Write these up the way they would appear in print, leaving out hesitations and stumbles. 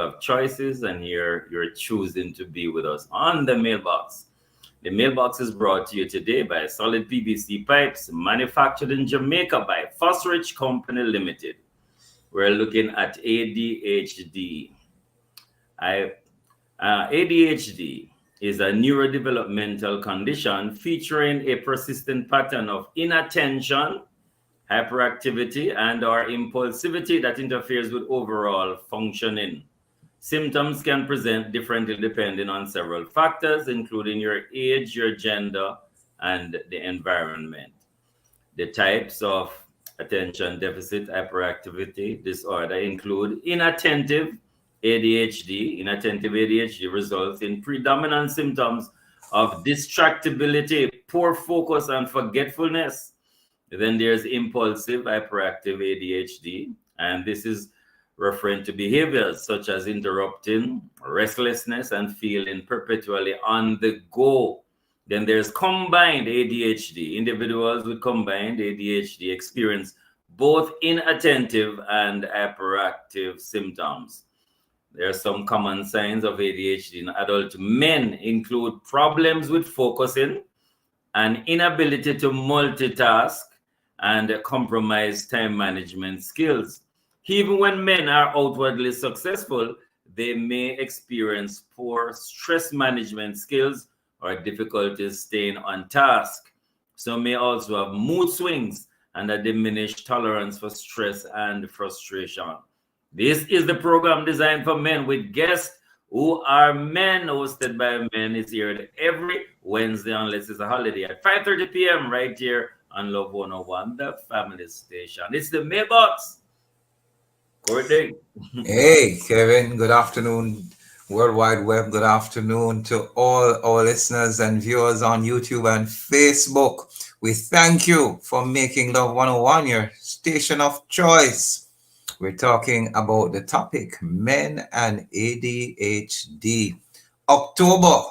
have choices, and here you're choosing to be with us on the mailbox. The mailbox is brought to you today by Solid PVC Pipes, manufactured in Jamaica by Fosrich Company Limited. We're looking at ADHD. ADHD is a neurodevelopmental condition featuring a persistent pattern of inattention, hyperactivity, and/or impulsivity that interferes with overall functioning. Symptoms can present differently depending on several factors, including your age, your gender, and the environment. The types of attention deficit hyperactivity disorder include inattentive ADHD. Inattentive ADHD results in predominant symptoms of distractibility, poor focus, and forgetfulness. Then there's impulsive hyperactive ADHD, and this is referring to behaviors such as interrupting, restlessness, and feeling perpetually on the go. Then there's combined ADHD. Individuals with combined ADHD experience both inattentive and hyperactive symptoms. There are some common signs of ADHD in adult men include problems with focusing, an inability to multitask, and compromised time management skills. Even when men are outwardly successful, they may experience poor stress management skills or difficulties staying on task. Some may also have mood swings and a diminished tolerance for stress and frustration. This is the program designed for men with guests who are men, hosted by men. It's aired every Wednesday unless it's a holiday at 5:30 p.m. right here on Love 101, the family station. It's the mailbox. Courtney. Hey, Kevin. Good afternoon, World Wide Web. Good afternoon to all our listeners and viewers on YouTube and Facebook. We thank you for making Love 101 your station of choice. We're talking about the topic men and ADHD. October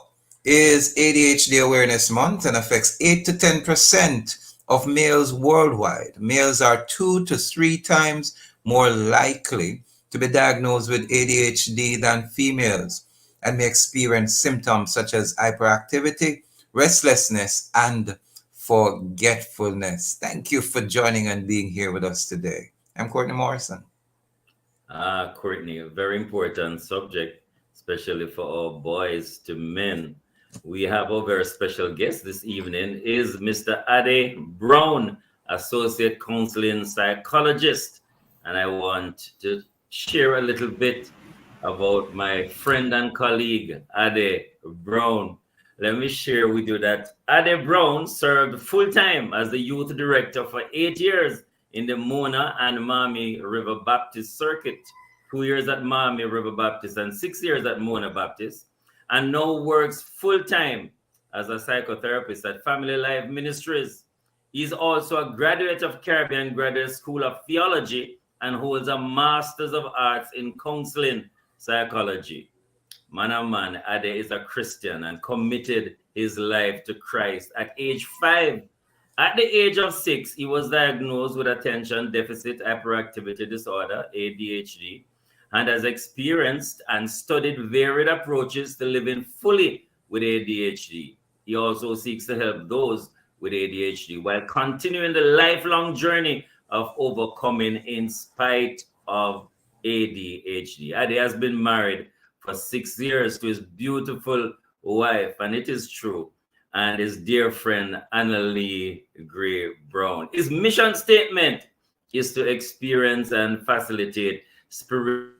is ADHD Awareness Month and affects 8 to 10% of males worldwide. Males are 2 to 3 times more likely to be diagnosed with ADHD than females and may experience symptoms such as hyperactivity, restlessness, and forgetfulness. Thank you for joining and being here with us today. I'm Courtney Morrison. Courtney, a very important subject, especially for our boys to men. We have our very special guest this evening is Mr. Adhd Brown, Associate Counseling Psychologist. And I want to share a little bit about my friend and colleague, Adhd Brown. Let me share with you that Adhd Brown served full-time as the youth director for 8 years in the Mona and Maumee River Baptist Circuit, 2 years at Maumee River Baptist and 6 years at Mona Baptist, and now works full-time as a psychotherapist at Family Life Ministries. He's also a graduate of Caribbean Graduate School of Theology and holds a Master's of Arts in Counseling Psychology. Man and man, Adhd is a Christian and committed his life to Christ at age 5. At the age of 6, he was diagnosed with attention deficit hyperactivity disorder, ADHD, and has experienced and studied varied approaches to living fully with ADHD. He also seeks to help those with ADHD while continuing the lifelong journey of overcoming in spite of ADHD. Adhd has been married for 6 years to his beautiful wife, and it is true, and his dear friend Annalie Gray Brown. His mission statement is to experience and facilitate spiritual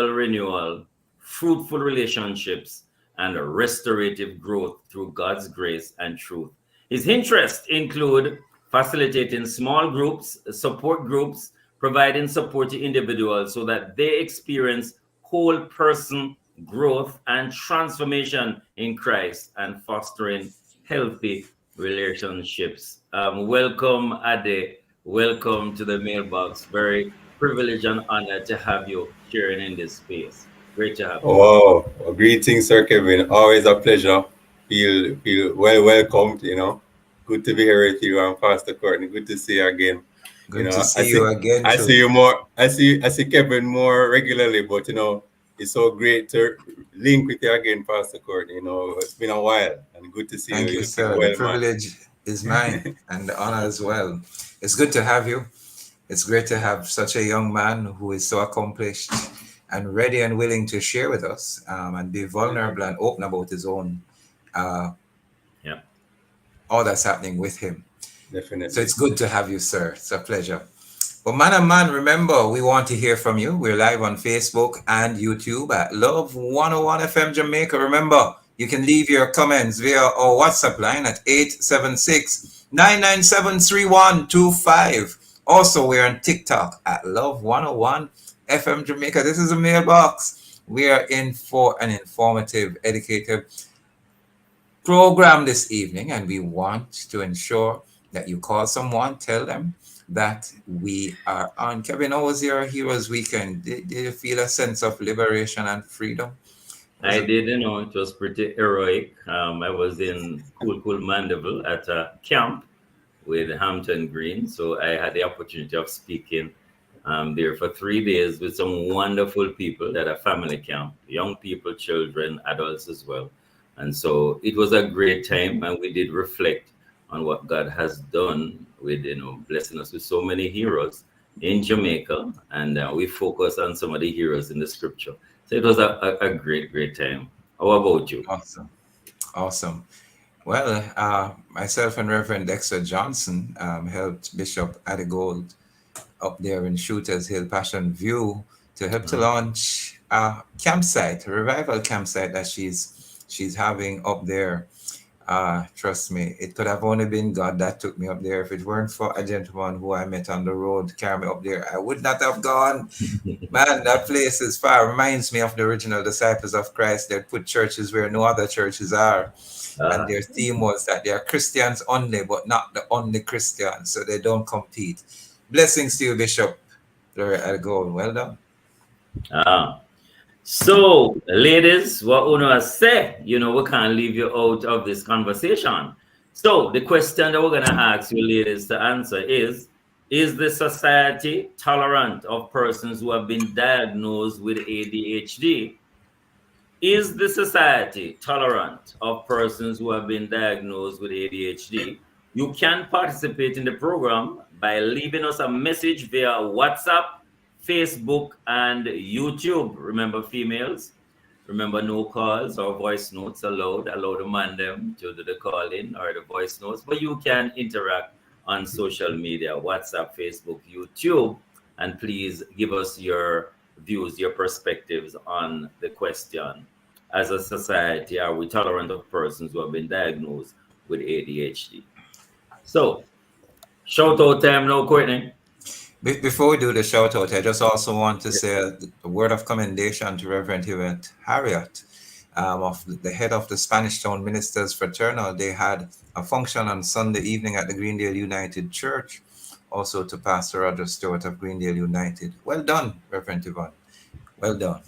renewal, fruitful relationships, and restorative growth through God's grace and truth. His interests include facilitating small groups, support groups, providing support to individuals so that they experience whole person growth and transformation in Christ, and fostering healthy relationships. Welcome, Adhd. Welcome to the mailbox. Very privileged and honored to have you sharing in this space. Great to have you. Oh, greetings, Sir Kevin. Always a pleasure. Feel well welcomed. Good to be here with you and Pastor Courtney. Good to see you again. You Good to know, see you again, I see too. you more. I see Kevin more regularly, but it's so great to link with you again, Pastor Courtney. It's been a while, and good to see you. Thank you, You're looking sir. The well, man. privilege is mine and the honor as well. It's good to have you. It's great to have such a young man who is so accomplished and ready and willing to share with us and be vulnerable and open about his own, uh, Yeah. all that's happening with him. So Definitely. it's good to have you, sir. It's a pleasure. But man and man, remember, we want to hear from you. We're live on Facebook and YouTube at Love 101 FM Jamaica. Remember, you can leave your comments via our WhatsApp line at 876-997-3125. Also, we're on TikTok at Love 101 FM Jamaica. This is a mailbox. We are in for an informative, educative program this evening, and we want to ensure that you call someone, tell them that we are on. Kevin, how was your Heroes Weekend? Did you feel a sense of liberation and freedom? Was I it did, it was pretty heroic. I was in Cool Mandeville at a camp with Hampton Green. So I had the opportunity of speaking there for 3 days with some wonderful people at a family camp, young people, children, adults as well. And so it was a great time, and we did reflect on what God has done with, blessing us with so many heroes in Jamaica. And we focus on some of the heroes in the scripture. So it was a great, great time. How about you? awesome? Awesome. Well, myself and Reverend Dexter Johnson helped Bishop Adhd up there in Shooters Hill Passion View to help to Uh, launch a campsite, a revival campsite that she's having up there. Trust me, it could have only been God that took me up there. If it weren't for a gentleman who I met on the road to carry me up there, I would not have gone. Man, that place is far. Reminds me of the original disciples of Christ. They put churches where no other churches are. And uh, their theme was that they are Christians only, but not the only Christians. So they don't compete. Blessings to you, Bishop. Glory to God. Well done. uh. So, ladies, what Uno say, we can't leave you out of this conversation. So, the question that we're going to ask you, ladies, to answer is the society tolerant of persons who have been diagnosed with ADHD? Is the society tolerant of persons who have been diagnosed with ADHD? You can participate in the program by leaving us a message via WhatsApp, Facebook, and YouTube. Remember, females, remember no calls or voice notes allowed. Allow the man them to do the calling or the voice notes, but you can interact on social media, WhatsApp, Facebook, YouTube, and please give us your views, your perspectives on the question. As a society, are we tolerant of persons who have been diagnosed with ADHD? So, shout out time now, Courtney. Before we do the shout out, I just also want to say a word of commendation to Reverend Hewitt Harriet, of the head of the Spanish Town Ministers Fraternal. They had a function on Sunday evening at the Greendale United Church, also to Pastor Roger Stewart of Greendale United. Well done, Reverend Yvonne. Well done.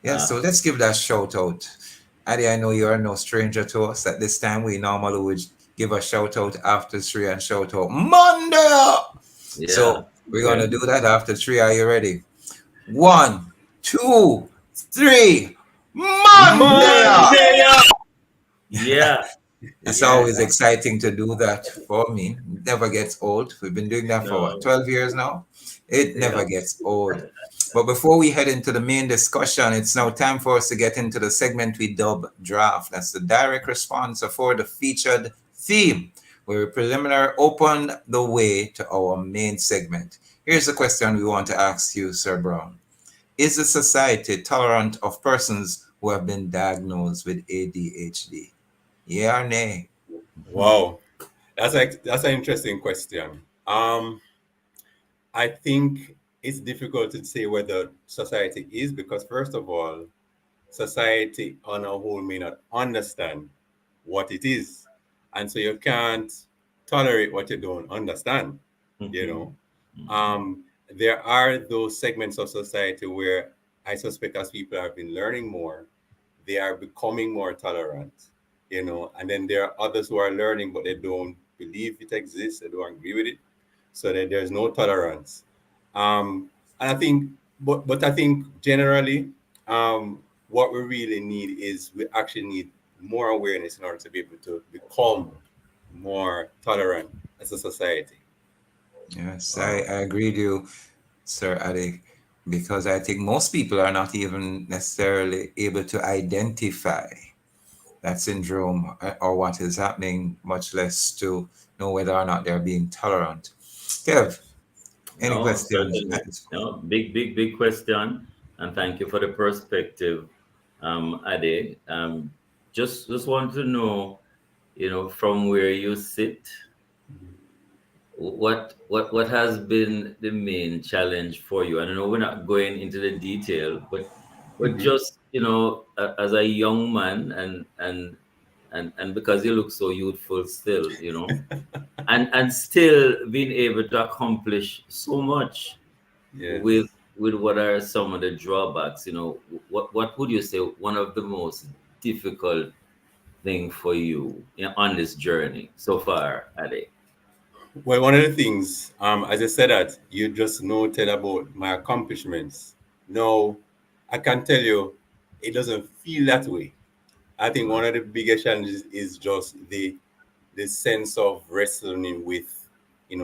Yes, so Uh, let's give that shout out. Adi, I know you are no stranger to us. At this time, we normally would give a shout out after three and shout out Monday. yeah. So we're Okay. gonna do that after three. Are you ready? One, two, three. Monday. Monday. Yeah. It's Yes. always exciting to do that for me. It never gets old. We've been doing that for what, No. 12 years now? It Yeah. never gets old. But before we head into the main discussion, it's now time for us to get into the segment we dub Draft. That's the direct response for the featured theme, where we preliminary open the way to our main segment. Here's the question we want to ask you, Sir Brown. Is the society tolerant of persons who have been diagnosed with ADHD? Yeah or nay? Wow, that's an interesting question. I think it's difficult to say whether society is, because first of all, society on a whole may not understand what it is, and so you can't tolerate what you don't understand. You Mhm. know, Mhm. um, there are those segments of society where I suspect as people have been learning more, they are becoming more tolerant. And then there are others who are learning, but they don't believe it exists, they don't agree with it. so that there's no tolerance. And I think, but I think generally, what we really need is we actually need more awareness in order to be able to become more tolerant as a society. Yes, I agree with you, Sir Adi, because I think most people are not even necessarily able to identify that syndrome or what is happening, much less to know whether or not they're being tolerant. Kev, any No, questions certainly. at this point? No, big question. And thank you for the perspective, Ade. Just want to know, from where you sit, what has been the main challenge for you? And I know we're not going into the detail, but Mhm. just, as a young man, and because you look so youthful still, and still being able to accomplish so much with Yes. what are some of the drawbacks, what would you say one of the most difficult thing for you, on this journey so far, Ade? Well, one of the things, as I said, that you just noted about my accomplishments. No, I can tell you, it doesn't feel that way. I think one of the biggest challenges is just the sense of wrestling with,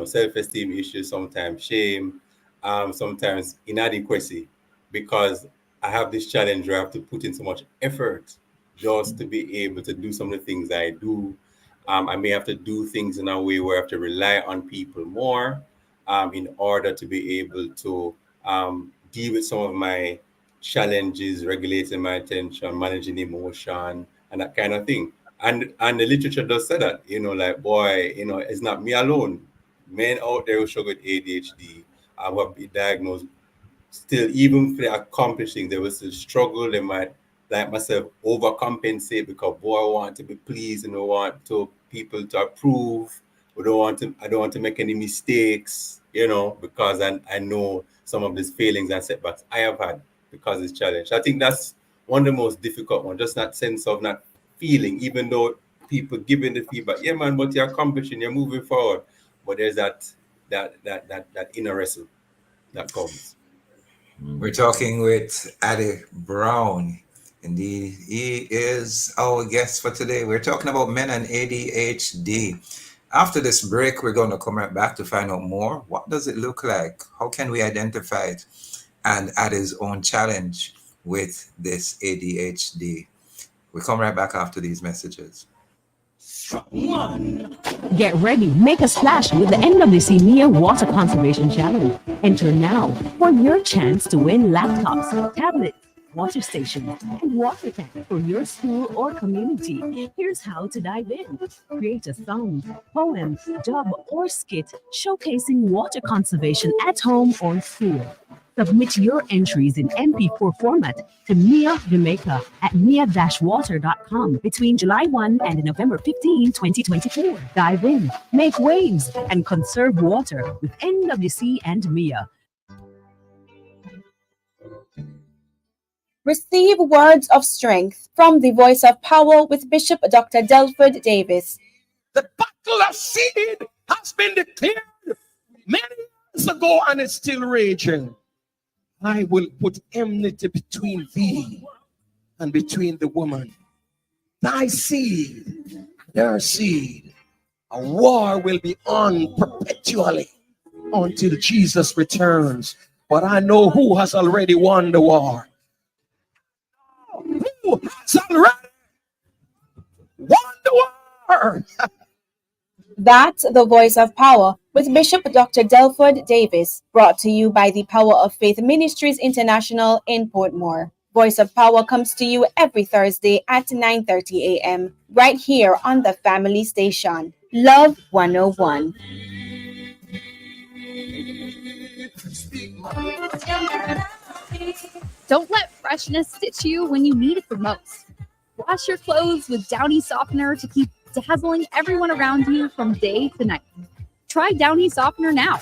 self-esteem issues, sometimes shame, sometimes inadequacy, because I have this challenge where I have to put in so much effort just to be able to do some of the things I do. I may have to do things in a way where I have to rely on people more, in order to be able to deal with some of my challenges, regulating my attention, managing emotion, and that kind of thing. And the literature does say that, like, boy, it's not me alone. Men out there who struggle with ADHD, will be diagnosed, still, even if they're accomplishing, they will still struggle. They might, like myself, overcompensate because, boy, I want to be pleased and I want to people to approve. I don't want to make any mistakes, because I know some of these failings and setbacks I have had because it's challenge. I think that's one of the most difficult one, just that sense of not feeling, even though people giving the feedback, yeah, man, but you're accomplishing, you're moving forward. But there's that inner wrestle that comes. We're Mm. talking with Adi Brown. Indeed, he is our guest for today. We're talking about men and ADHD. After this break, we're going to come right back to find out more. What does it look like? How can we identify it? And Adi's own challenge with this ADHD. We come right back after these messages. Get ready, make a splash with the NWC Mia Water Conservation Challenge. Enter now for your chance to win laptops, tablets, water stations, and water tanks for your school or community. Here's how to dive in. Create a song, poem, dub, or skit showcasing water conservation at home or school. Submit your entries in MP4 format to Mia Jamaica at mia-water.com between July 1 and November 15, 2024. Dive in, make waves, and conserve water with NWC and Mia. Receive words of strength from the Voice of Power with Bishop Dr. Delford Davis. The battle of seed has been declared many years ago and is still raging. I will put enmity between thee and between the woman, thy seed, their seed. A war will be on perpetually until Jesus returns. But I know who has already won the war. Who has already won the war? That's the Voice of Power with Bishop Dr. Delford Davis, brought to you by the Power of Faith Ministries International in Portmore. Voice of Power comes to you every Thursday at 9:30 a.m. right here on the family station, Love 101. Don't let freshness stitch you when you need it the most. Wash your clothes with Downy Softener to keep dazzling everyone around you from day to night. Try Downy Softener now.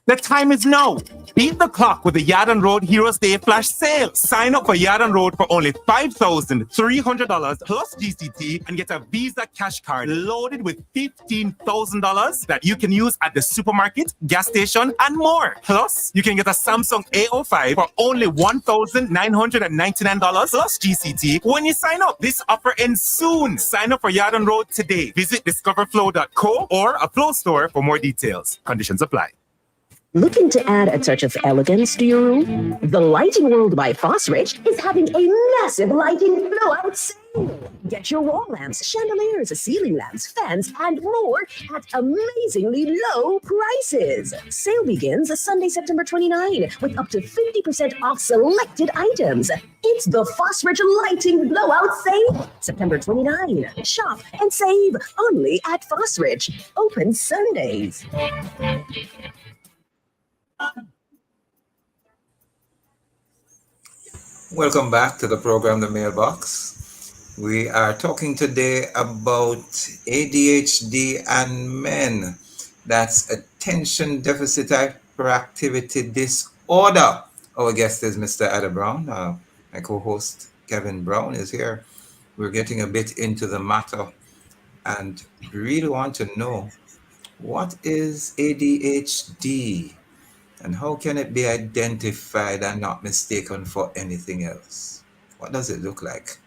The time is now. Beat the clock with the Yard and Road Heroes Day Flash Sale. Sign up for Yard and Road for only $5,300 plus GCT and get a Visa cash card loaded with $15,000 that you can use at the supermarket, gas station, and more. Plus, you can get a Samsung A05 for only $1,999 plus GCT when you sign up. This offer ends soon. Sign up for Yard and Road today. Visit discoverflow.co or a Flow store for more details. Conditions apply. Looking to add a touch of elegance to your room? The Lighting World by Fosrich is having a massive lighting blowout sale. Get your wall lamps, chandeliers, ceiling lamps, fans, and more at amazingly low prices. Sale begins Sunday, September 29, with up to 50% off selected items. It's the Fosrich Lighting Blowout Sale, September 29. Shop and save only at Fosrich. Open Sundays. Welcome back to the program, The Mailbox. We are talking today about ADHD and men. That's attention deficit hyperactivity disorder. Our guest is Mr. Adhd Brown. My co-host Kevin Brown is here. We're getting a bit into the matter and really want to know, what is ADHD? And how can it be identified and not mistaken for anything else? What does it look like?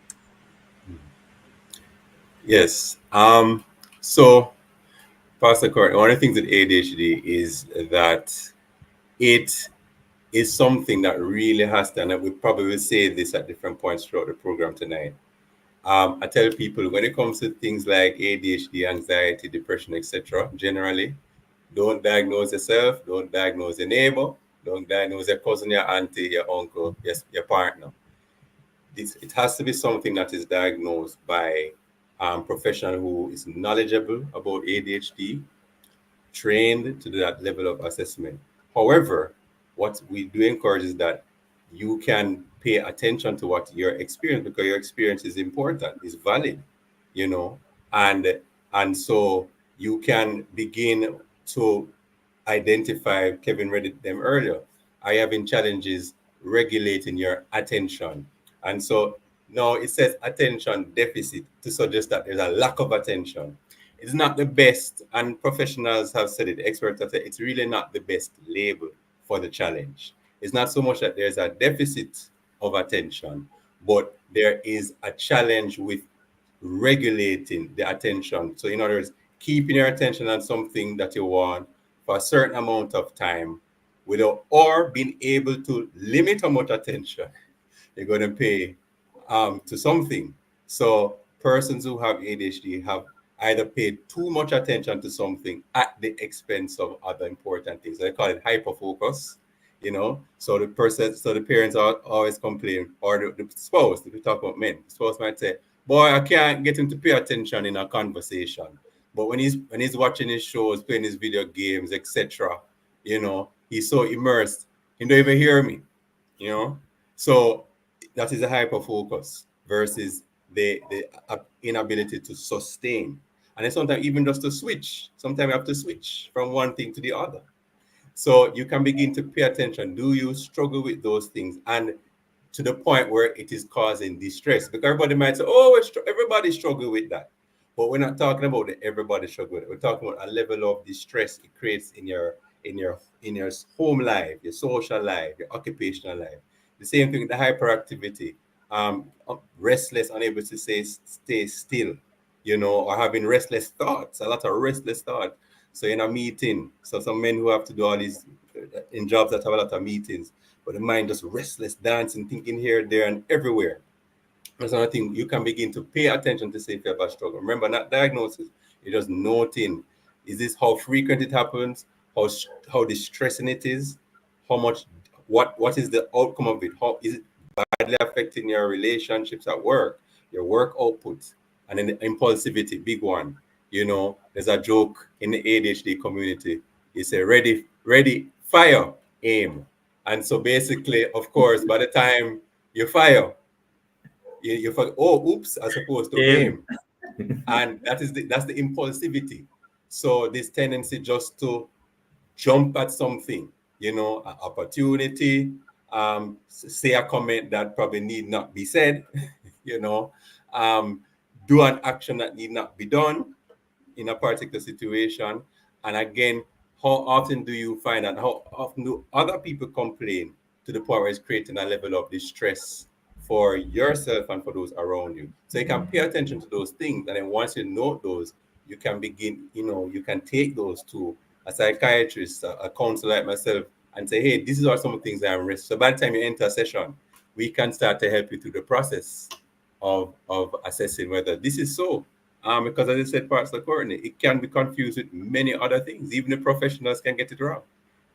Yes. So, Pastor Court, one of the things with ADHD is that it is something that really has to, and we probably will say this at different points throughout the program tonight. I tell people, when it comes to things like ADHD, anxiety, depression, etc., generally, don't diagnose yourself, don't diagnose your neighbor, don't diagnose your cousin, your auntie, your uncle, yes, your partner. It has to be something that is diagnosed by a professional who is knowledgeable about ADHD, trained to do that level of assessment. However, what we do encourage is that you can pay attention to what your experience, because your experience is important, is valid, and so you can begin to identify. Kevin read them earlier. I having challenges regulating your attention, and so now it says attention deficit to suggest that there's a lack of attention. It's not the best, and professionals have said it, experts have said it's really not the best label for the challenge. It's not so much that there's a deficit of attention, but there is a challenge with regulating the attention. So in other words, keeping your attention on something that you want for a certain amount of time without, or being able to limit how much attention you're going to pay to something. So persons who have ADHD have either paid too much attention to something at the expense of other important things. They call it hyperfocus, So the parents are always complain, or the spouse, if we talk about men, the spouse might say, boy, I can't get him to pay attention in a conversation. But when he's watching his shows, playing his video games, etc., he's so immersed, he don't even hear me, So that is a hyperfocus versus the inability to sustain. And then sometimes even just to switch. Sometimes you have to switch from one thing to the other. So you can begin to pay attention. Do you struggle with those things? And to the point where it is causing distress? Because everybody might say, oh, everybody struggle with that. But we're not talking about the everybody struggle with it. We're talking about a level of distress it creates in your home life, your social life, your occupational life. The same thing with the hyperactivity, restless, unable to stay still, or having restless thoughts, a lot of restless thoughts. So in a meeting, so some men who have to do all these in jobs that have a lot of meetings, but the mind just restless, dancing, thinking here, there, and everywhere. That's another thing. You can begin to pay attention to say if you have a struggle. Remember, not diagnosis. You're just noting. Is this how frequent it happens? How distressing it is? How much? What is the outcome of it? How is it badly affecting your relationships at work, your work output, and then the impulsivity, big one. There's a joke in the ADHD community. You say, ready, fire, aim. And so basically, of course, by the time you fire, you forget, oh, oops, as opposed to aim. And that's the impulsivity. So this tendency just to jump at something, an opportunity, say a comment that probably need not be said, you know, um, do an action that need not be done in a particular situation. And again, how often do you find that? How often do other people complain to the point where it's creating a level of distress for yourself and for those around you? So you can pay attention to those things. And then once you note those, you can begin, you can take those to a psychiatrist, a counselor like myself, and say, hey, these are some things that I'm risk. So by the time you enter a session, we can start to help you through the process of assessing whether this is so. Because as I said, Pastor Courtney, it can be confused with many other things. Even the professionals can get it wrong.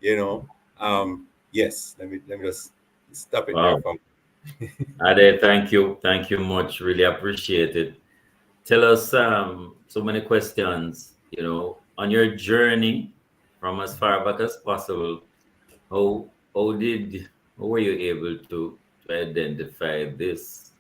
You know. Yes. Let me just stop it there. Wow. Ade, thank you much. Really appreciate it. Tell us so many questions. On your journey from as far back as possible. How how were you able to identify this,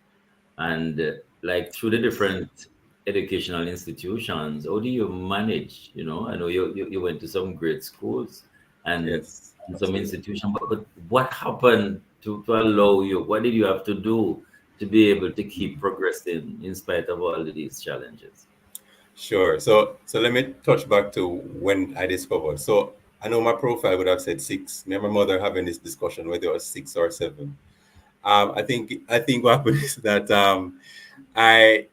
and like through the different educational institutions, how do you manage? I know you went to some great schools and Yes. some Absolutely. institution, but what happened to allow you? What did you have to do to be able to keep progressing in spite of all of these challenges? Sure. So let me touch back to when I discovered. So I know my profile would have said 6. Me and my mother having this discussion whether it was 6 or 7. I think what happened is that I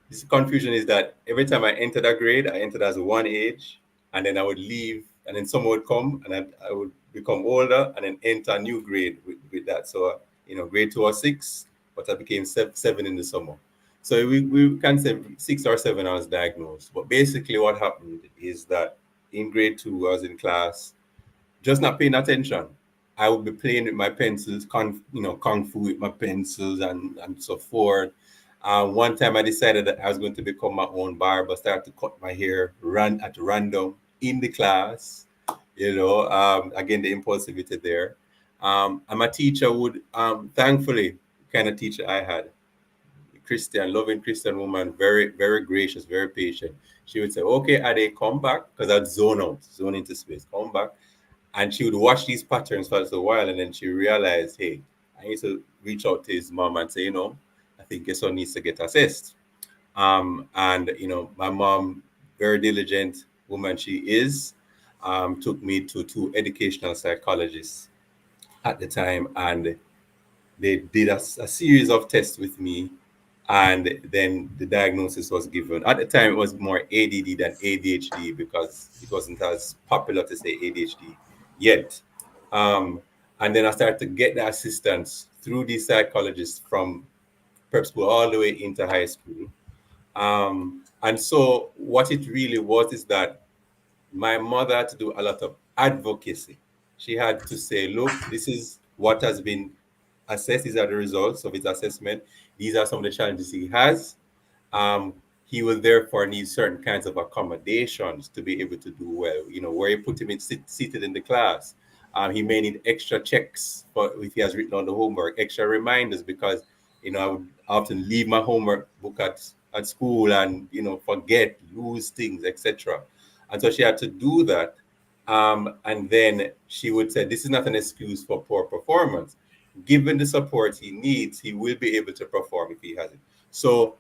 this confusion is that every time I entered a grade, I entered as one age, and then I would leave, and then someone would come, and I would become older, and then enter a new grade with that. So grade 2 or 6, but I became 7 in the summer. So we can say 6 or 7 I was diagnosed. But basically, what happened is that in grade 2, I was in class, just not paying attention. I would be playing with my pencils, kung fu with my pencils and so forth. One time I decided that I was going to become my own barber, start to cut my hair run at random in the class. Again, the impulsivity there. And my teacher would, thankfully, kind of teacher I had, loving Christian woman, very, very gracious, very patient. She would say, okay, Ade, come back, because I'd zone into space, come back. And she would watch these patterns for a while, and then she realized, hey, I need to reach out to his mom and say, I think his son needs to get assessed. And my mom, very diligent woman she is, took me to 2 educational psychologists at the time, and they did a series of tests with me, and then the diagnosis was given. At the time, it was more ADD than ADHD because it wasn't as popular to say ADHD yet. Um, and then I started to get the assistance through these psychologists from prep school all the way into high school. And so what it really was is that my mother had to do a lot of advocacy. She had to say, look, this is what has been assessed. These are the results of his assessment. These are some of the challenges he has. um, he will therefore need certain kinds of accommodations to be able to do well. Where you put him seated in the class. He may need extra checks for if he has written on the homework, extra reminders because I would often leave my homework book at school and forget, lose things, etc. And so she had to do that. And then she would say, this is not an excuse for poor performance. Given the support he needs, he will be able to perform if he has it. So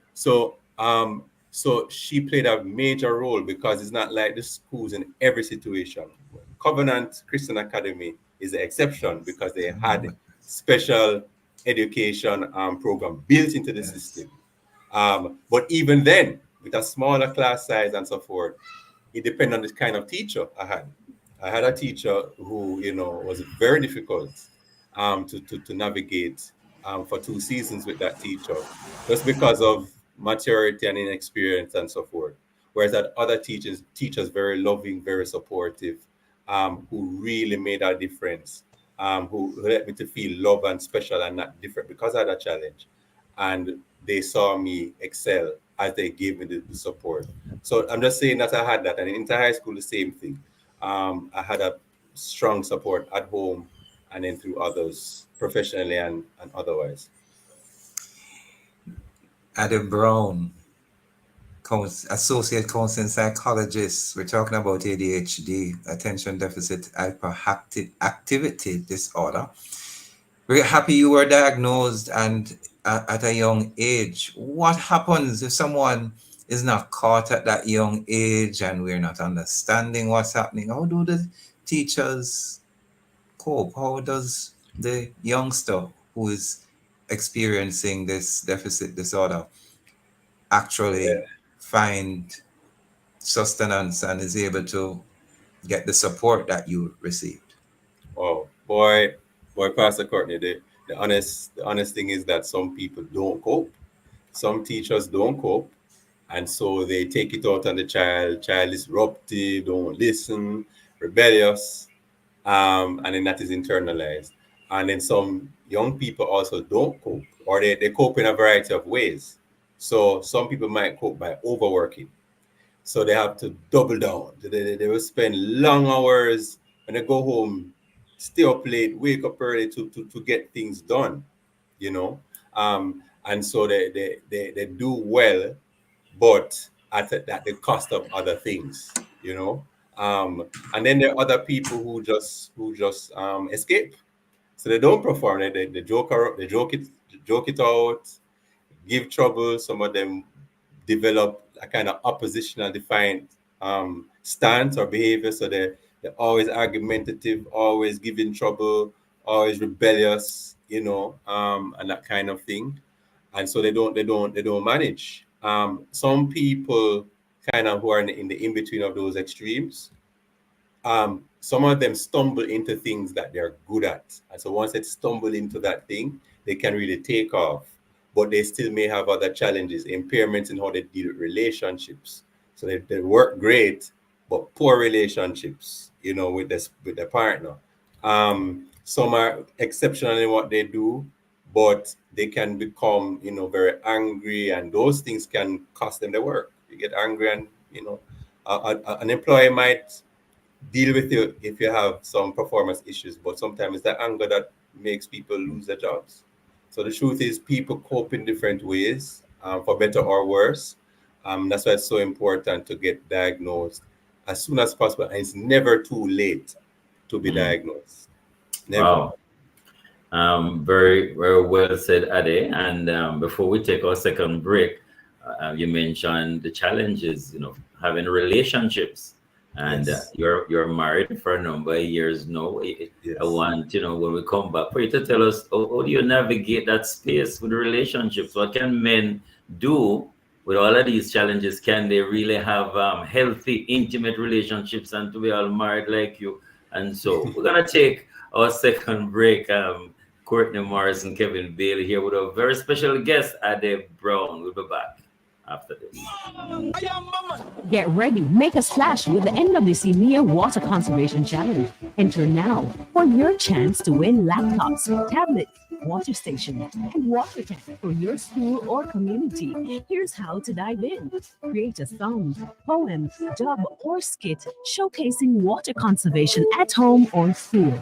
she played a major role because it's not like the schools in every situation. Covenant Christian Academy is the exception because they had special education program built into the system. But even then, with a smaller class size and so forth, it depended on the kind of teacher I had. I had a teacher who, was very difficult to navigate for 2 seasons with that teacher, just because of maturity and inexperience and so forth. Whereas that other teachers very loving, very supportive, who really made a difference, who let me to feel love and special and not different because I had a challenge. And they saw me excel as they gave me the support. So I'm just saying that I had that. And in high school, the same thing. I had a strong support at home and then through others, professionally and otherwise. Adam Brown, associate counseling psychologist. We're talking about ADHD, attention deficit hyperactivity disorder. We're happy you were diagnosed and at a young age. What happens if someone is not caught at that young age and we're not understanding what's happening? How do the teachers cope? How does the youngster who is experiencing this deficit disorder actually find sustenance and is able to get the support that you received? Oh boy, Pastor Courtney, the honest thing is that some people don't cope. Some teachers don't cope, and so they take it out on the child. Child is disruptive, don't listen, rebellious, and then that is internalized. And then some young people also don't cope, or they cope in a variety of ways. So some people might cope by overworking. So they have to double down. They will spend long hours when they go home, stay up late, wake up early to get things done, you know. And so they do well, but at the cost of other things, you know. And then there are other people who just escape. So they don't perform. They joke it out, give trouble. Some of them develop a kind of oppositional defiant stance or behavior. So they're always argumentative, always giving trouble, always rebellious, you know, and that kind of thing. And so they don't manage. Some people kind of who are in the in between of those extremes. Some of them stumble into things that they're good at. And so once they stumble into that thing, they can really take off. But they still may have other challenges, impairments in how they deal with relationships. So they work great, but poor relationships, you know, with their partner. Some are exceptional in what they do, but they can become, you know, very angry, and those things can cost them their work. You get angry, and you know, an employee might deal with you if you have some performance issues, but sometimes it's that anger that makes people lose their jobs. So the truth is, people cope in different ways, for better or worse. That's why it's so important to get diagnosed as soon as possible, and it's never too late to be diagnosed. Never. Wow. Very, very well said, Ade. And before we take our second break, you mentioned the challenges, you know, having relationships. And Yes. You're married for a number of years now. I Yes. want, you know, when we come back, for you to tell us how do you navigate that space with relationships? What can men do with all of these challenges? Can they really have healthy, intimate relationships and to be all married like you? And so we're gonna take our second break. Courtney Morris and Kevin Bailey here with a very special guest, Ade Brown. We'll be back after this. Get ready, make a splash with the NWC Mia Water Conservation Challenge. Enter now for your chance to win laptops, tablets, water station, and water tank for your school or community. Here's how to dive in. Create a song, poem, dub, or skit showcasing water conservation at home or school.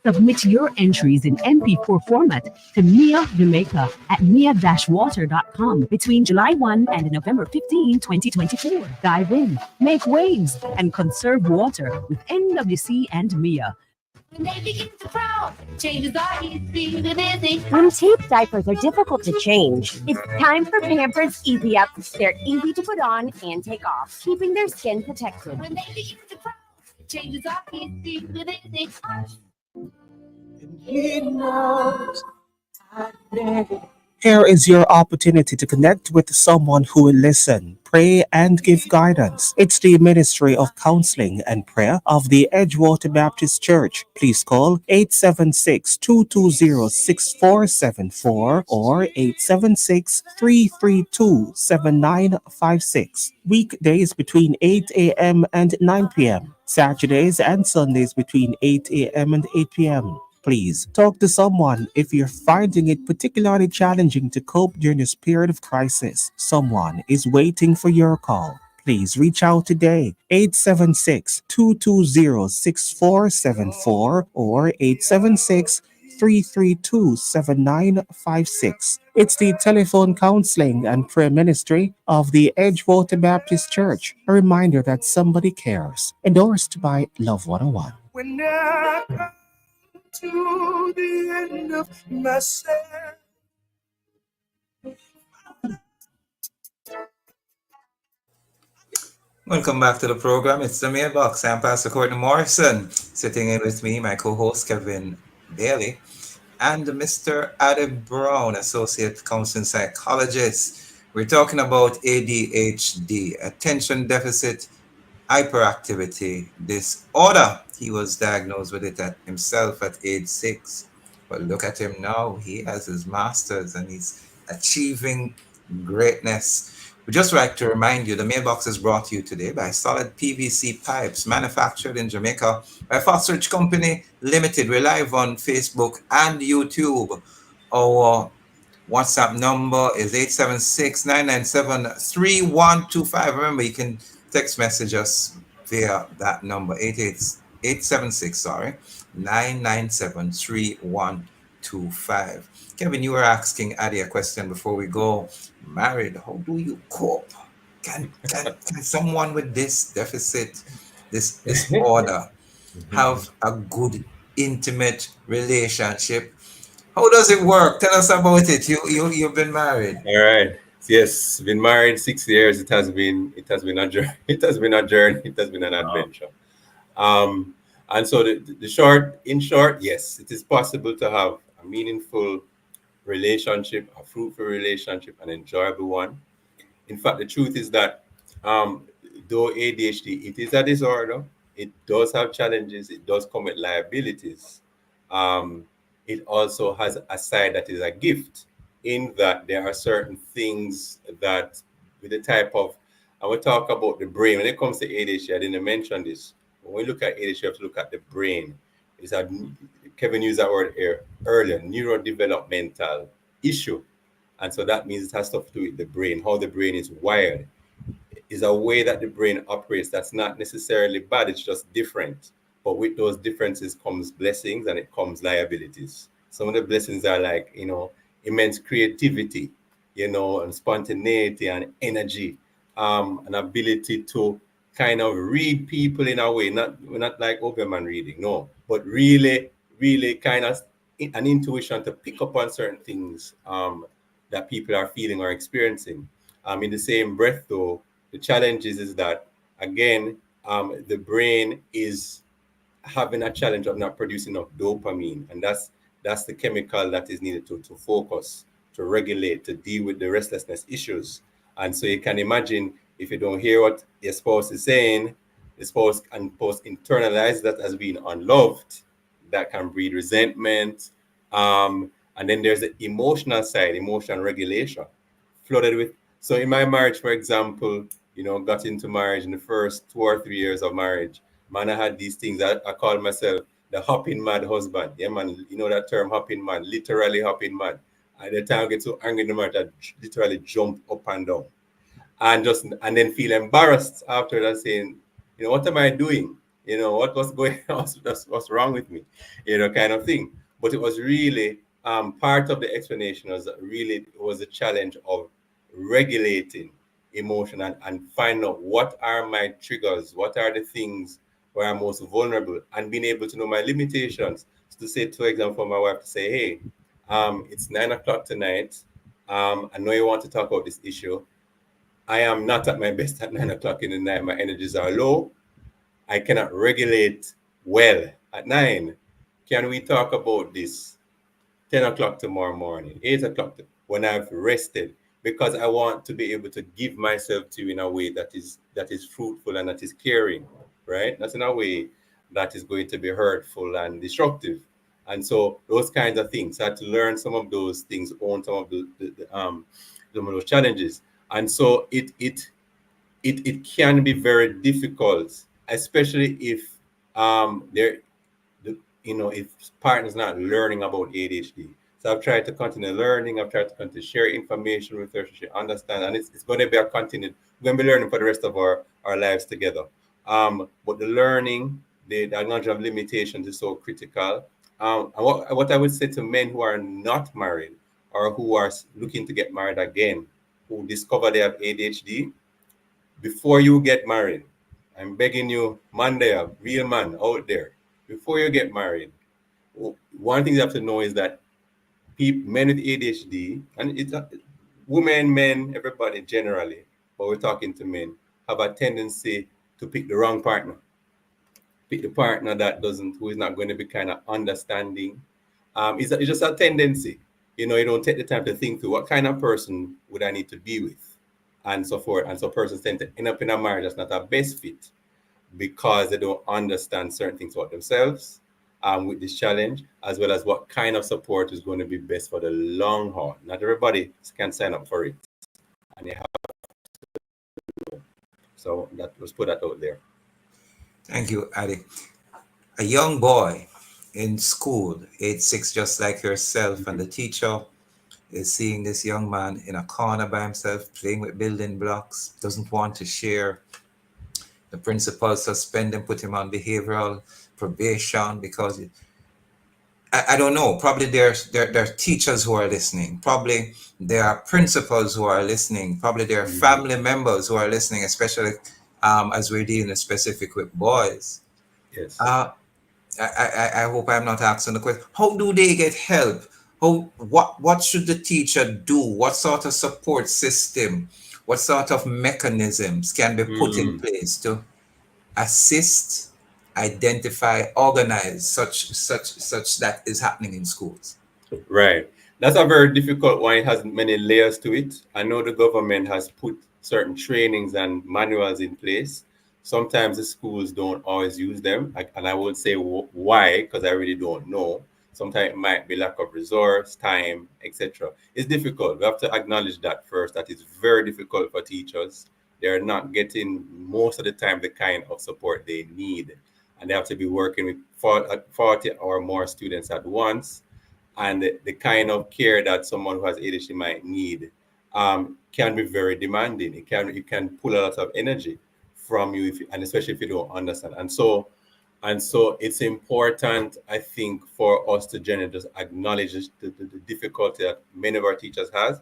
Submit your entries in MP4 format to Mia Jamaica at mia-water.com between July 1 and November 15, 2024. Dive in, make waves, and conserve water with NWC and Mia. When they begin to frown, changes are easy with easy. When tape diapers are difficult to change, it's time for Pampers Easy Up. They're easy to put on and take off, keeping their skin protected. When they begin to frown, changes are easy with easy. Here is your opportunity to connect with someone who will listen, pray, and give guidance. It's the Ministry of Counseling and Prayer of the Edgewater Baptist Church. Please call 876-220-6474 or 876-332-7956. Weekdays between 8 a.m. and 9 p.m. Saturdays and Sundays between 8 a.m. and 8 p.m. Please talk to someone if you're finding it particularly challenging to cope during this period of crisis. Someone is waiting for your call. Please reach out today, 876-220-6474 or 332-7956. It's the telephone counseling and prayer ministry of the Edgewater Baptist Church. A reminder that somebody cares. Endorsed by Love 101. When I come to the end of myself. Welcome back to the program. It's the Mailbox. I'm Pastor Courtney Morrison. Sitting in with me, my co-host Kevin Bailey, and Mr. Adam Brown, Associate Counseling Psychologist. We're talking about ADHD, Attention Deficit Hyperactivity Disorder. He was diagnosed with it himself at age 6. But look at him now. He has his master's and he's achieving greatness. We'd just like to remind you, the mailbox is brought to you today by Solid PVC Pipes, manufactured in Jamaica by Fosterage Company Limited. We're live on Facebook and YouTube. Our WhatsApp number is 876-997-3125. Remember, you can text message us via that number, 997-3125. Kevin, you were asking Addie a question before we go. Married, how do you cope? Can someone with this deficit, this disorder, have a good intimate relationship? How does it work? Tell us about it. You've been married. All right. Yes, been married 6 years. It has been a journey. It has been a journey. It has been an adventure. And so in short, yes, it is possible to have a meaningful relationship, a fruitful relationship, an enjoyable one. In fact, the truth is that though ADHD, it is a disorder, it does have challenges, it does come with liabilities. It also has a side that is a gift, in that there are certain things that with the type of, I will talk about the brain. When it comes to ADHD, I didn't mention this. When we look at ADHD, you have to look at the brain. Kevin used that word earlier, neurodevelopmental issue. And so that means it has stuff to do with the brain, how the brain is wired. Is a way that the brain operates that's not necessarily bad, it's just different. But with those differences comes blessings and it comes liabilities. Some of the blessings are like, immense creativity, and spontaneity and energy, an ability to kind of read people in a way, not like Oberman reading, no, but really kind of an intuition to pick up on certain things that people are feeling or experiencing. In the same breath, though, the challenge is that, again, the brain is having a challenge of not producing enough dopamine, and that's the chemical that is needed to focus, to regulate, to deal with the restlessness issues. And so you can imagine, if you don't hear what your spouse is saying, the spouse can internalize that as being unloved. That can breed resentment. And then there's the emotional side, emotional regulation, flooded with. So in my marriage, for example, got into marriage in the first 2 or 3 years of marriage. Man, I had these things. I called myself the hopping mad husband. Yeah, man, you know that term, hopping mad, literally hopping mad. At the time I get so angry in the marriage, I literally jump up and down. And then feel embarrassed after that, saying, what am I doing? What's going on? What's wrong with me? Kind of thing. But it was really part of the explanation was a challenge of regulating emotion and find out what are my triggers, what are the things where I'm most vulnerable, and being able to know my limitations. So to say, for example, for my wife to say, hey, it's 9 o'clock tonight. I know you want to talk about this issue. I am not at my best at 9 o'clock in the night. My energies are low. I cannot regulate well at 9. Can we talk about this 10 o'clock tomorrow morning, 8 o'clock when I've rested? Because I want to be able to give myself to you in a way that is fruitful and that is caring, right? Not in a way that is going to be hurtful and destructive. And so those kinds of things, I had to learn some of those things, own some of those challenges. And so it can be very difficult, especially if if partner's not learning about ADHD. So I've tried to continue learning. I've tried to continue to share information with her, so she understands, and it's going to be a continued. We're going to be learning for the rest of our lives together. But the learning, the acknowledgement of limitations is so critical, And what I would say to men who are not married or who are looking to get married again, who discover they have ADHD, before you get married, I'm begging you, man there, real man out there, before you get married, one thing you have to know is that men with ADHD, and it's women, men, everybody generally, but we're talking to men, have a tendency to pick the wrong partner. Pick the partner who is not going to be kind of understanding. It's just a tendency. You don't take the time to think through what kind of person would I need to be with, and so forth. And so persons tend to end up in a marriage that's not a best fit because they don't understand certain things about themselves with this challenge, as well as what kind of support is going to be best for the long haul. Not everybody can sign up for it. And you have so let's put that out there. Thank you, Addy. A young boy in school, age 6, just like yourself, and the teacher is seeing this young man in a corner by himself, playing with building blocks, doesn't want to share. The principal suspend him, put him on behavioral probation because I don't know. Probably there are teachers who are listening. Probably there are principals who are listening. Probably there are family members who are listening, especially as we're dealing specific with boys. Yes. I hope I'm not asking the question. How do they get help? What should the teacher do? What sort of support system? What sort of mechanisms can be put in place to assist, identify, organize such that is happening in schools? Right. That's a very difficult one. It has many layers to it. I know the government has put certain trainings and manuals in place. Sometimes the schools don't always use them. And I would say why, because I really don't know. Sometimes it might be lack of resource, time, etc. It's difficult. We have to acknowledge that first, that it's very difficult for teachers. They're not getting most of the time the kind of support they need. And they have to be working with 40 or more students at once. And the kind of care that someone who has ADHD might need can be very demanding. It can pull a lot of energy from you, and especially if you don't understand. And so it's important, I think, for us to generally just acknowledge the difficulty that many of our teachers have,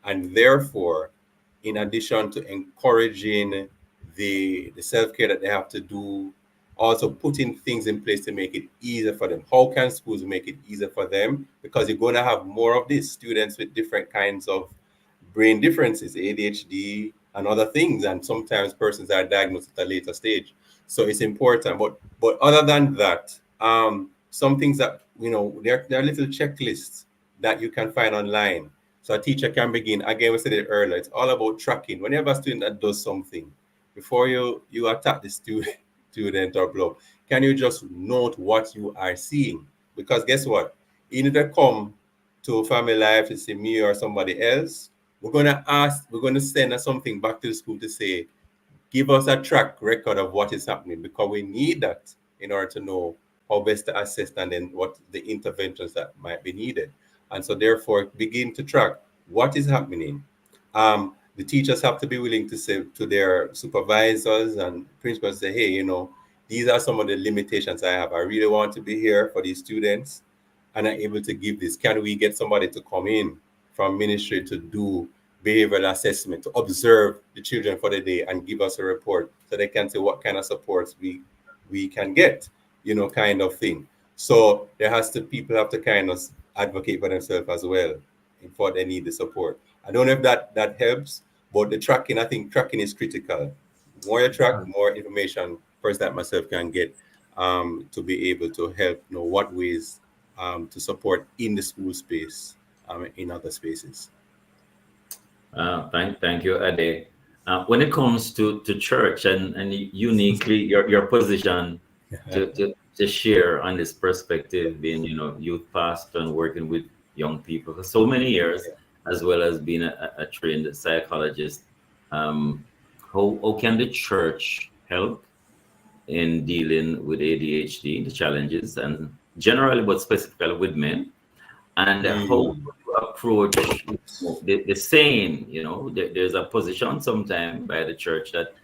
and therefore, in addition to encouraging the self-care that they have to do, also putting things in place to make it easier for them. How can schools make it easier for them? Because you're going to have more of these students with different kinds of brain differences, ADHD and other things, and sometimes persons are diagnosed at a later stage. So it's important. But other than that, some things that, there are little checklists that you can find online. So a teacher can begin, again, we said it earlier, it's all about tracking. When you have a student that does something, before you attack the student or club, can you just note what you are seeing? Because guess what? Even if they come to Family Life to see me or somebody else, we're going to send something back to the school to say, give us a track record of what is happening, because we need that in order to know how best to assess and then what the interventions that might be needed. And so therefore, begin to track what is happening. The teachers have to be willing to say to their supervisors and principals, say, hey, these are some of the limitations I have. I really want to be here for these students and I'm able to give this. Can we get somebody to come in from ministry to do behavioral assessment, to observe the children for the day and give us a report so they can say what kind of supports we can get, kind of thing. So people have to kind of advocate for themselves as well before they need the support. I don't know if that helps, but the tracking, I think tracking is critical. More you track, more information person like myself can get to be able to help know what ways to support in the school space, in other spaces. Thank you, Ade. When it comes to church and uniquely your position to share on this perspective, being youth pastor and working with young people for so many years, as well as being a trained psychologist, how can the church help in dealing with ADHD, the challenges, and generally, but specifically with men? And how to approach the saying, there's a position sometimes by the church that,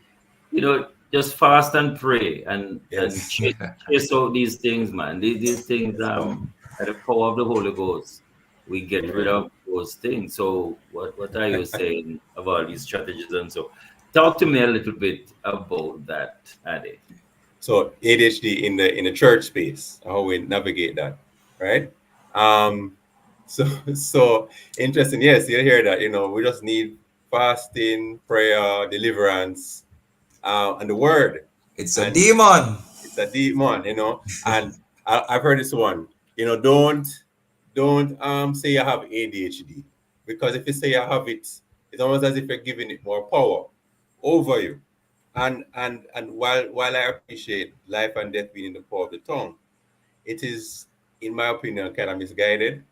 just fast and pray and Yes. chase out these things, man. These things, by the power of the Holy Ghost, we get rid of those things. So what are you saying about these strategies? And so talk to me a little bit about that, Addy. So ADHD in the church space, how we navigate that, right? Um, so interesting. Yes, you hear that. We just need fasting, prayer, deliverance, and the word. It's a And demon. it's a demon. And I've heard this one. Don't say you have ADHD, because if you say you have it, it's almost as if you're giving it more power over you. And while I appreciate life and death being in the power of the tongue, it is, in my opinion, kind of misguided.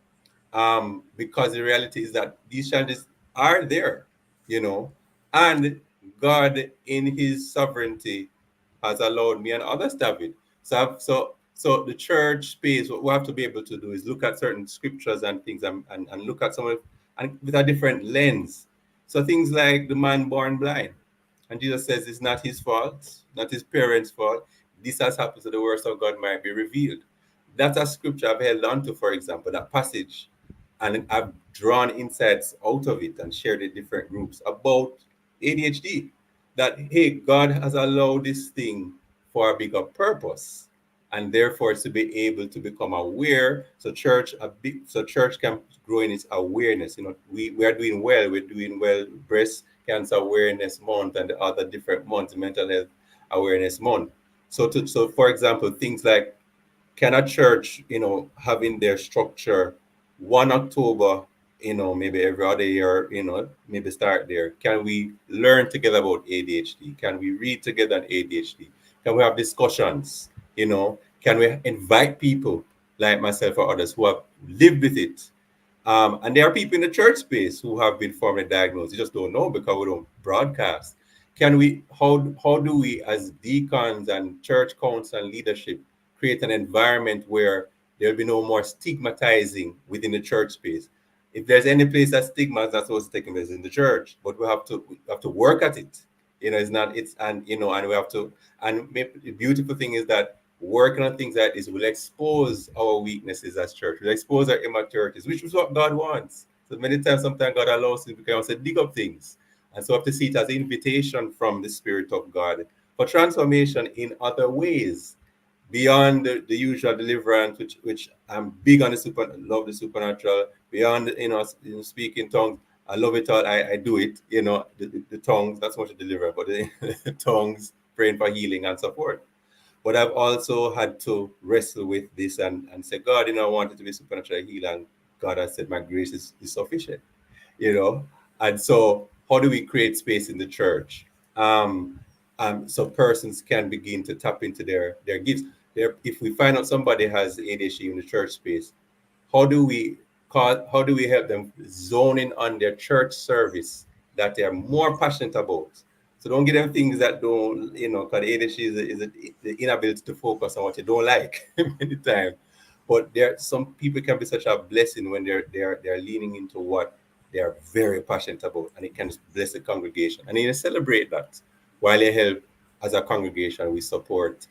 Because the reality is that these challenges are there, you know, and God, in His sovereignty, has allowed me and others to have it. So the church space, what we have to be able to do is look at certain scriptures and things, and look at some of, and with a different lens. So things like the man born blind, and Jesus says it's not his fault, not his parents' fault. This has happened so the words of God might be revealed. That's a scripture I've held on to, for example, that passage. And I've drawn insights out of it and shared in different groups about ADHD. That, hey, God has allowed this thing for a bigger purpose. And therefore it's to be able to become aware. So church can grow in its awareness. We are doing well. We're doing well. Breast Cancer Awareness Month and the other different months, Mental Health Awareness Month. So for example, things like, can a church, have in their structure 1 October, maybe every other year, maybe start there. Can we learn together about ADHD? Can we read together on ADHD? Can we have discussions? Can we invite people like myself or others who have lived with it? And there are people in the church space who have been formally diagnosed. You just don't know because we don't broadcast. How do we, as deacons and church council and leadership, create an environment where there'll be no more stigmatizing within the church space? If there's any place that stigma is not supposed to take place in the church, but we have to work at it. And we have to, and the beautiful thing is that working on things like this will expose our weaknesses as church, will expose our immaturities, which is what God wants. So many times, sometimes God allows us to dig up things. And so we have to see it as an invitation from the Spirit of God for transformation in other ways, beyond the usual deliverance, which I'm big on love the supernatural, beyond speaking tongues. I love it all. I do it, the tongues, that's much a deliverance, but the tongues, praying for healing and support. But I've also had to wrestle with this and say, God, I want it to be supernaturally healed, and God has said, my grace is sufficient, And so how do we create space in the church? So persons can begin to tap into their gifts. If we find out somebody has ADHD in the church space, how do we help them zone in on their church service that they are more passionate about? So don't give them things that don't, because ADHD is the inability to focus on what you don't like many times. But some people can be such a blessing when they're leaning into what they are very passionate about, and it can bless the congregation. And you celebrate that while you help as a congregation. We support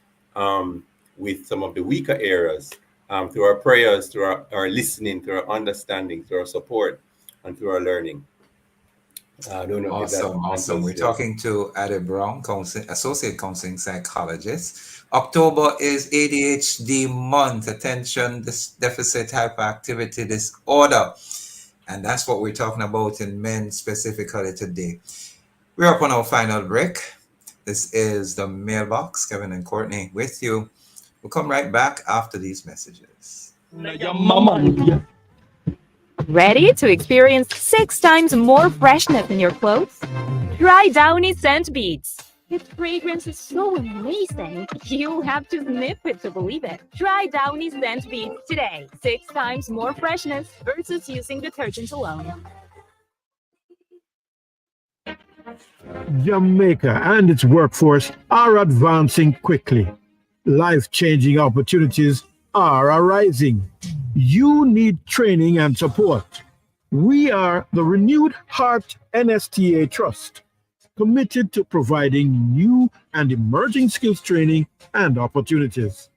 with some of the weaker areas through our prayers, through our listening, through our understanding, through our support, and through our learning. I don't know if that Awesome. We're talking to Adhd Brown, Associate Counseling Psychologist. October is ADHD month, attention deficit hyperactivity disorder. And that's what we're talking about in men specifically today. We're up on our final break. This is the Mailbox. Kevin and Courtney with you. We'll come right back after these messages. Ready to experience 6 times more freshness in your clothes? Try Downy Scent Beads. Its fragrance is so amazing, you have to sniff it to believe it. Try Downy Scent Beads today. 6 times more freshness versus using detergent alone. Jamaica and its workforce are advancing quickly. Life-changing opportunities are arising. You need training and support. We are the Renewed Heart NSTA Trust, committed to providing new and emerging skills training and opportunities.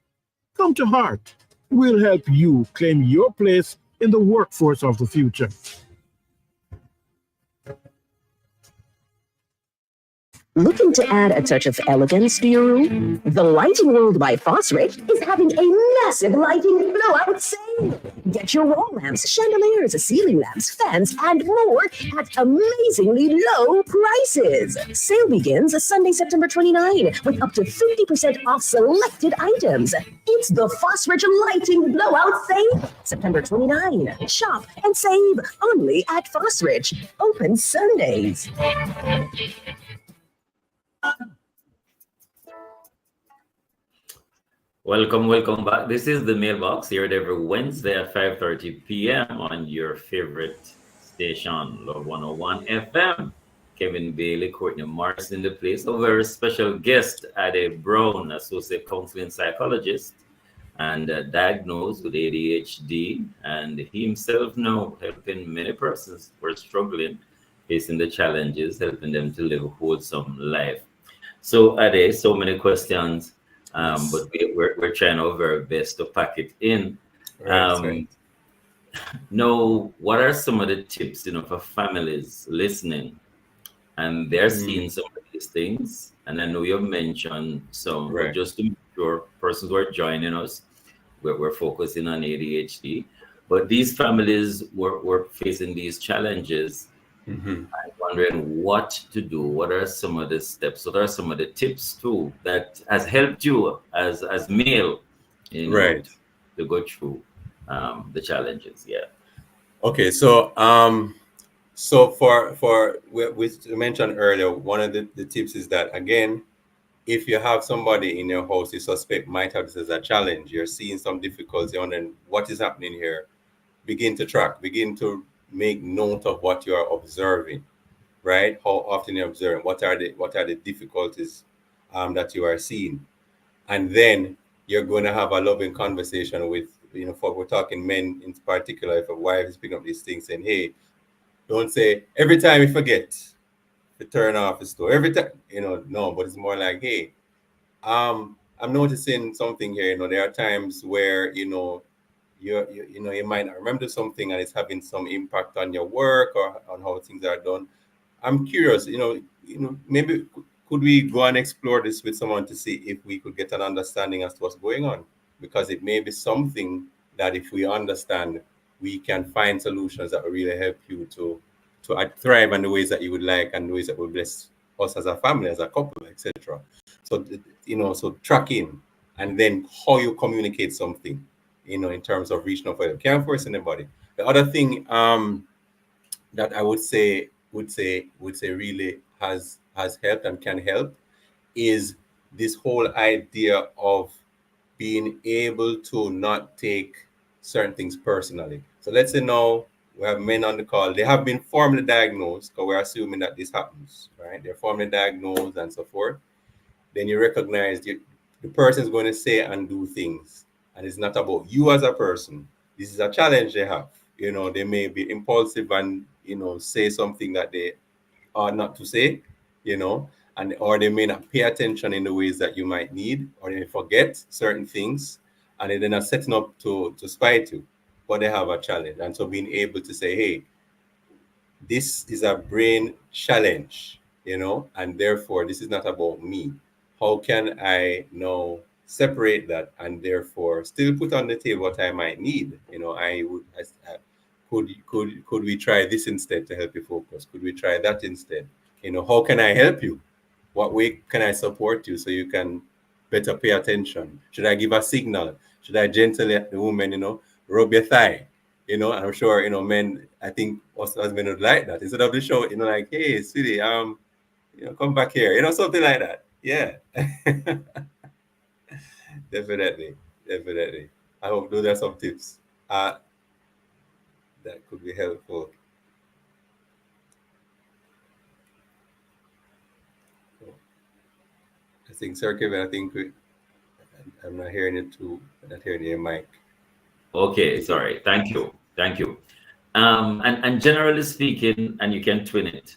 Come to Heart. We'll help you claim your place in the workforce of the future. Looking to add a touch of elegance to your room? The Lighting World by Fosrich is having a massive lighting blowout sale. Get your wall lamps, chandeliers, ceiling lamps, fans, and more at amazingly low prices. Sale begins Sunday, September 29, with up to 50% off selected items. It's the Fosrich Lighting Blowout Sale, September 29. Shop and save only at Fosrich. Open Sundays. Welcome back. This is the Mailbox, here every Wednesday at 5:30 p.m. on your favorite station, Love 101 FM. Kevin Bailey, Courtney Morris in the place. A very special guest, Adhd Brown, Associate Counseling Psychologist, and diagnosed with ADHD. And he himself now helping many persons who are struggling, facing the challenges, helping them to live a wholesome life. So, Adhd, so many questions. But we're trying our very best to pack it in. Right. Now, what are some of the tips, for families listening, and they're seeing some of these things? And I know you've mentioned some, but just to make sure persons who are joining us, we're focusing on ADHD. But these families were facing these challenges. I'm wondering what to do. What are some of the steps? What are some of the tips too that has helped you as male, to go through the challenges? Yeah. Okay, so for we mentioned earlier, one of the tips is that, again, if you have somebody in your house you suspect might have this as a challenge, you're seeing some difficulty, wondering what is happening here, begin to track, begin to make note of what you are observing, right? How often you're observing, what are the difficulties that you are seeing, and then you're going to have a loving conversation with, for we're talking men in particular, if a wife is picking up these things, saying, hey, don't say every time you forget to turn off the stove every time, no, but it's more like, hey, I'm noticing something here. There are times where you might not remember something and it's having some impact on your work or on how things are done. I'm curious, maybe could we go and explore this with someone to see if we could get an understanding as to what's going on? Because it may be something that if we understand, we can find solutions that will really help you to thrive in the ways that you would like and the ways that will bless us as a family, as a couple, etc. So, so tracking, and then how you communicate something, in terms of reaching out for you. Can't force anybody. The other thing that I would say really has helped and can help is this whole idea of being able to not take certain things personally. So let's say now we have men on the call. They have been formally diagnosed, because we're assuming that this happens, right? They're formally diagnosed and so forth. Then you recognize the person is going to say and do things, and it's not about you as a person. This is a challenge they have. They may be impulsive and say something that they ought not to say, or they may not pay attention in the ways that you might need, or they forget certain things, and they're not setting up to spite you, but they have a challenge. And so being able to say, hey, this is a brain challenge, and therefore this is not about me. How can I now separate that and therefore still put on the table what I might need? Could we try this instead to help you focus? Could we try that instead? How can I help you? What way can I support you so you can better pay attention? Should I give a signal? Should I gently at the woman, rub your thigh? I'm sure, men, I think us husbands would like that. Instead of the show, like, hey, sweetie, come back here, something like that. Yeah. Definitely. I hope those are some tips that could be helpful. I think, Sir Kevin, I'm not hearing it too. I'm not hearing your mic. Okay, sorry. Thank you. And generally speaking, and you can twin it,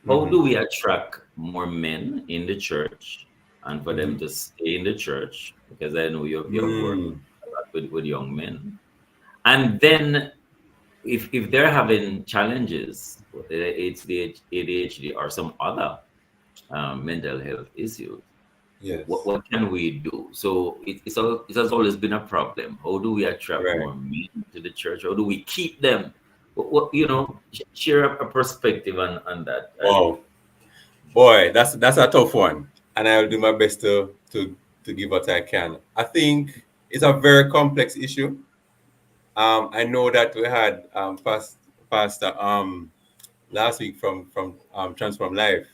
how do we attract more men in the church and for them to stay in the church, because I know you've worked a lot with young men. And then if they're having challenges, whether it's the ADHD or some other mental health issues, Yes. what can we do? So it has always been a problem. How do we attract Right. more men to the church? How do we keep them? Share a perspective on that. Wow, boy, that's a tough one, and I'll do my best to give what I can. I think it's a very complex issue. I know that we had Pastor last week from Transform Life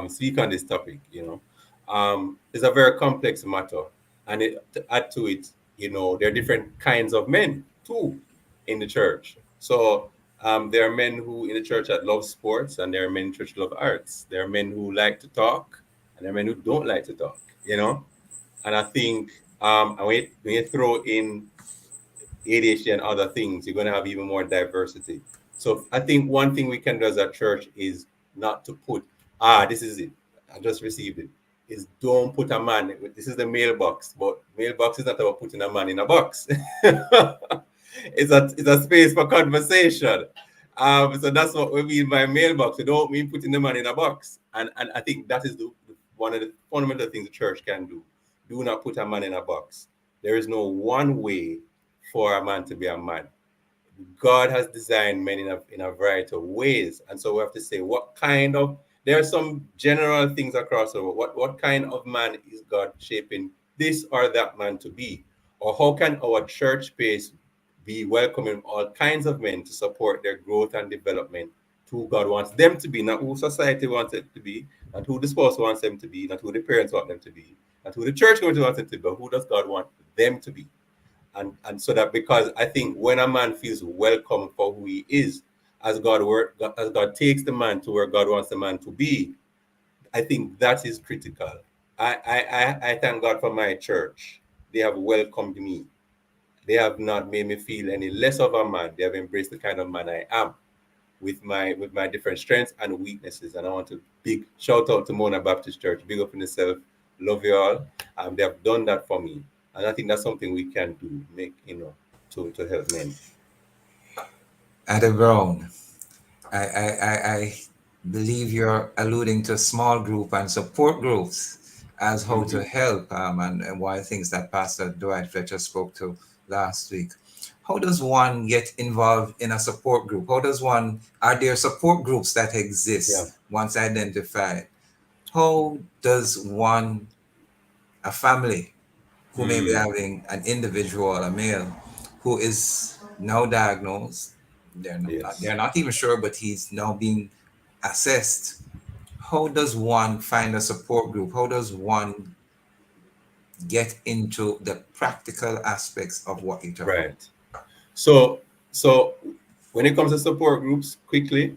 speak on this topic. It's a very complex matter, and to add to it, there are different kinds of men too in the church. So there are men who in the church that love sports, and there are men in church who love arts. There are men who like to talk, and there are men who don't like to talk. And I think when you throw in ADHD and other things, you're going to have even more diversity. So I think one thing we can do as a church is not to put, this is it, I just received it, is don't put a man, this is the mailbox, but mailbox is not about putting a man in a box. It's a space for conversation. So that's what we mean by mailbox. We don't mean putting the man in a box. And I think that is one of the fundamental things the church can do. Do not put a man in a box. There is no one way for a man to be a man. God has designed men in a variety of ways. And so we have to say, there are some general things across the world. What kind of man is God shaping this or that man to be? Or how can our church space be welcoming all kinds of men to support their growth and development to who God wants them to be, not who society wants it to be, not who the spouse wants them to be, not who the parents want them to be, not who the church wants them to be, but who does God want them to be? And so that, because I think when a man feels welcome for who he is, as God takes the man to where God wants the man to be, I think that is critical. I thank God for my church. They have welcomed me. They have not made me feel any less of a man. They have embraced the kind of man I am, with my different strengths and weaknesses. And I want to big shout out to Mona Baptist Church. Big up in yourself. Love you all. They have done that for me. And I think that's something we can do, to help men. Adhd Brown, I believe you're alluding to small group and support groups as how to help, and one of the things that Pastor Dwight Fletcher spoke to last week. How does one get involved in a support group? Are there support groups that exist once identified? How does a family who may be having an individual, a male, who is now diagnosed, they're not even sure, but he's now being assessed. How does one find a support group? How does one get into the practical aspects of what you're talking about? Right. So when it comes to support groups, quickly,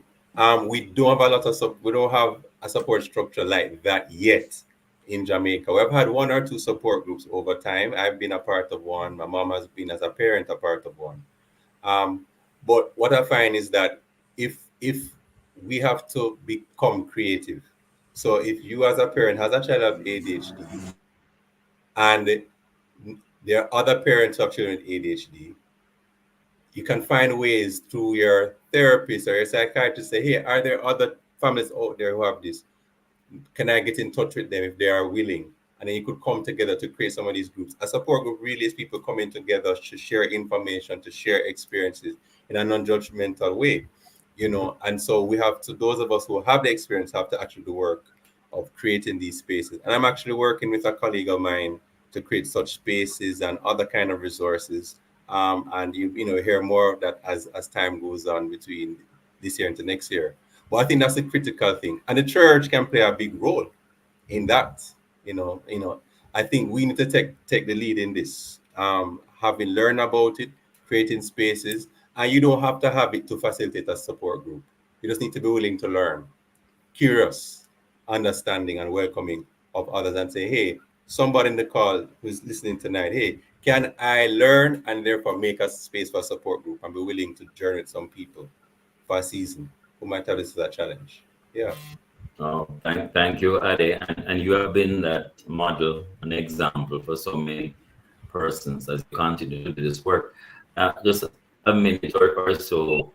we don't have a support structure like that yet in Jamaica. We've had one or two support groups over time. I've been a part of one. My mom has been, as a parent, a part of one. But what I find is that if we have to become creative. So if you as a parent has a child with ADHD, and there are other parents of children with ADHD, you can find ways through your therapist or your psychiatrist to say, hey, are there other families out there who have this? Can I get in touch with them if they are willing? And then you could come together to create some of these groups. A support group really is people coming together to share information, to share experiences in a non-judgmental way, And so we have to, those of us who have the experience have to actually do work of creating these spaces. And I'm actually working with a colleague of mine to create such spaces and other kind of resources. And you hear more of that as time goes on between this year into next year. But I think that's a critical thing, and the church can play a big role in that. I think we need to take the lead in this. Having learned about it, creating spaces, and you don't have to have it to facilitate a support group. You just need to be willing to learn, curious, understanding, and welcoming of others, and say, hey, somebody in the call who's listening tonight, hey, can I learn and therefore make a space for a support group and be willing to journey with some people for a season who might have this as a challenge? Yeah. Oh, thank you, Ade. And you have been that model, an example for so many persons as you continue to do this work. Just a minute or so,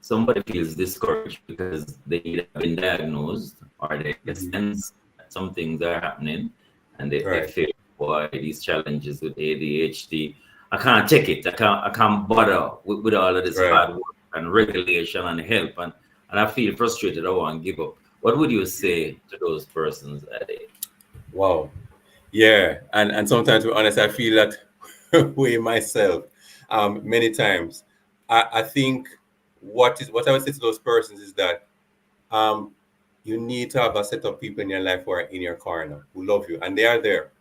somebody feels discouraged because they have been diagnosed or they sense that some things are happening and they feel, boy, these challenges with ADHD, I can't take it. I can't bother with all of this hard work and regulation and help. And I feel frustrated. I want to give up. What would you say to those persons, Ade? Wow. Yeah. And sometimes, to be honest, I feel that way myself many times. I think what I would say to those persons is that you need to have a set of people in your life who are in your corner, who love you, and they are there.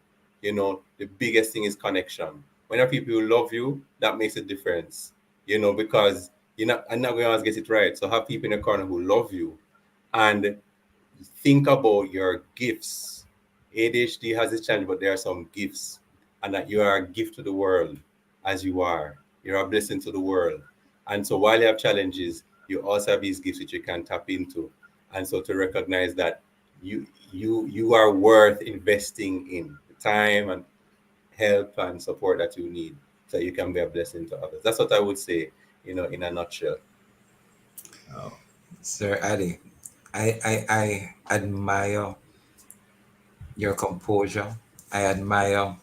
You know, the biggest thing is connection. When there are people who love you, that makes a difference. You know, because I'm not going to always get it right. So have people in your corner who love you, and think about your gifts. ADHD has its challenge, but there are some gifts, and that you are a gift to the world as you are. You're a blessing to the world. And so while you have challenges, you also have these gifts which you can tap into. And so to recognize that you are worth investing in the time and help and support that you need so you can be a blessing to others. That's what I would say, in a nutshell. Oh, Sir Ade, I admire your composure. I admire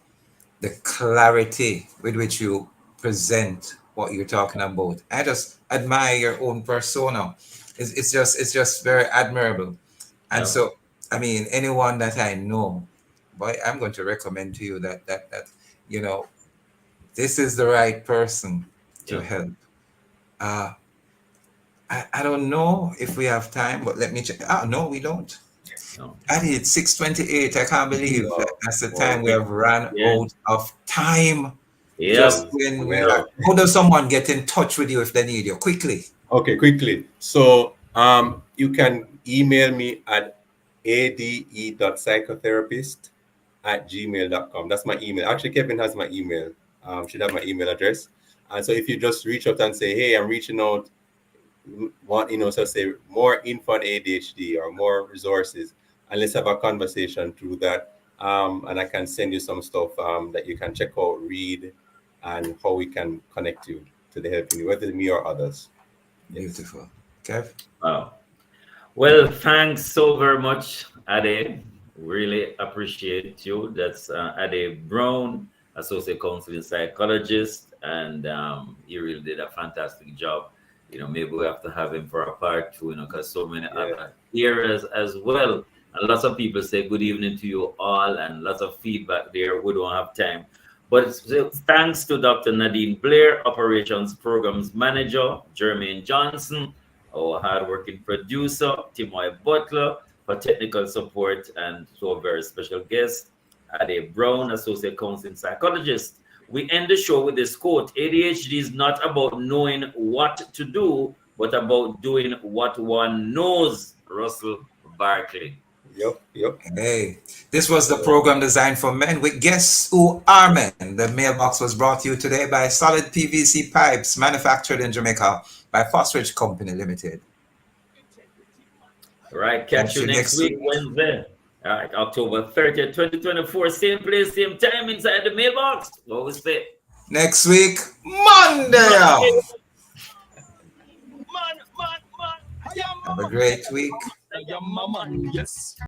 the clarity with which you present what you're talking about. I just admire your own persona. It's just very admirable. And so, I mean, anyone that I know, boy, I'm going to recommend to you that this is the right person to help. I don't know if we have time, but let me check. No, we don't. I did 6:28. I can't believe that's the time we have run out of time. Just when how does someone get in touch with you if they need you? Quickly. Okay, quickly. So you can email me at ade.psychotherapist@gmail.com. That's my email. Actually, Kevin has my email. Should have my email address. And so if you just reach out and say, hey, I'm reaching out, so say more info on ADHD or more resources, and let's have a conversation through that. And I can send you some stuff that you can check out, read, and how we can connect you to the help you need, whether me or others. Beautiful. Kev? Wow. Well, thanks so very much, Ade. Really appreciate you. That's Ade Brown, Associate Counseling Psychologist, and he really did a fantastic job. Maybe we have to have him for a part 2, because so many other areas as well. And lots of people say good evening to you all, and lots of feedback there. We don't have time. But thanks to Dr. Nadine Blair, Operations Programs Manager, Jermaine Johnson, our hardworking producer, Timoy Butler, for technical support, and to a very special guest, Ade Brown, Associate Counseling Psychologist. We end the show with this quote: ADHD is not about knowing what to do, but about doing what one knows. Russell Barkley. Yep. Hey, this was the program designed for men with guests who are men. The mailbox was brought to you today by Solid PVC Pipes, manufactured in Jamaica by Fosridge Company Limited. All right, catch you next week, Wednesday. All right, October 30th, 2024, same place, same time, inside the mailbox. What was it? Next week, Monday. Have a great week. Yes.